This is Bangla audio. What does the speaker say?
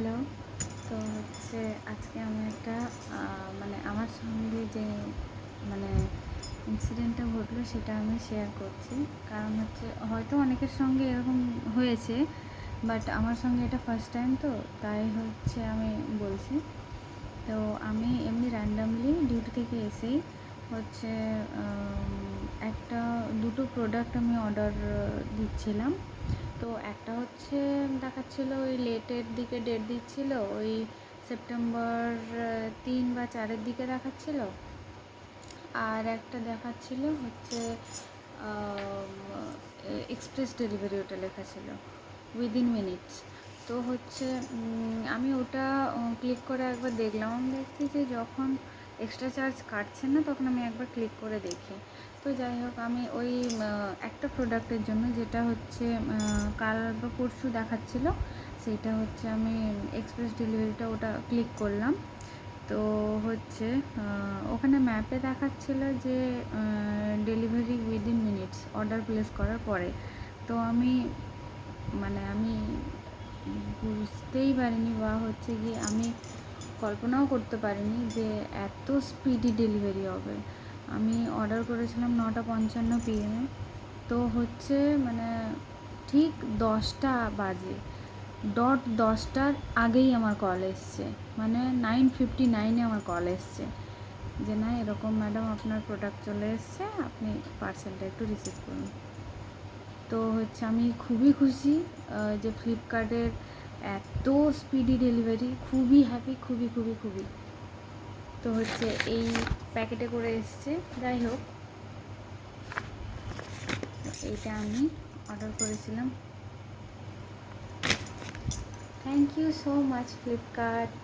হ্যালো। তো হচ্ছে আজকে আমি একটা মানে আমার সঙ্গে যে মানে ইনসিডেন্টটা ঘটলো সেটা আমি শেয়ার করছি। কারণ হচ্ছে হয়তো অনেকের সঙ্গে এরকম হয়েছে, বাট আমার সঙ্গে এটা ফার্স্ট টাইম, তো তাই হচ্ছে আমি বলছি। তো আমি এমনি র্যান্ডামলি ডিউটি থেকে এসেই হচ্ছে একটা দুটো প্রোডাক্ট আমি অর্ডার দিচ্ছিলাম। তো একটা হচ্ছে দেখাচ্ছিলো ওই লেটের দিকে ডেট দিচ্ছিল, ওই সেপ্টেম্বর 3 বা 4-এর দিকে দেখাচ্ছিল। আর একটা দেখাচ্ছিল হচ্ছে এক্সপ্রেস ডেলিভারি, ওটা লেখা ছিল উইদিন মিনিটস। তো হচ্ছে আমি ওটা ক্লিক করে একবার দেখলাম। আমি দেখছি যে যখন এক্সট্রা চার্জ কাটছে না তখন আমি একবার ক্লিক করে দেখি। তো যাই হোক, আমি ওই একটা প্রোডাক্টের জন্য যেটা হচ্ছে কাল বা পরশু দেখাচ্ছিল, সেইটা হচ্ছে আমি এক্সপ্রেস ডেলিভারিটা ওটা ক্লিক করলাম। তো হচ্ছে ওখানে ম্যাপে দেখাচ্ছিল যে delivery within minutes order place করার পরে। তো আমি আমি বুঝতেই পারিনি, বা হচ্ছে কি আমি কল্পনাও করতে পারিনি যে এত স্পিডি ডেলিভারি হবে। আমি অর্ডার করেছিলাম 9:55 PM। তো হচ্ছে ঠিক 10টা বাজে, ডট 10টার আগেই আমার কল এসছে, 9:59-এ আমার কল এসছে যে না, এরকম ম্যাডাম আপনার প্রোডাক্ট চলে এসছে, আপনি পার্সেলটা একটু রিসিভ করুন। তো হচ্ছে আমি খুবই খুশি যে ফ্লিপকার্টের এত স্পিডি ডেলিভারি, খুবই হ্যাপি, খুবই খুবই খুবই। তো হচ্ছে এই প্যাকেটে করে এসছে। যাই হোক, এইটা আমি অর্ডার করেছিলাম। Thank you so much Flipkart.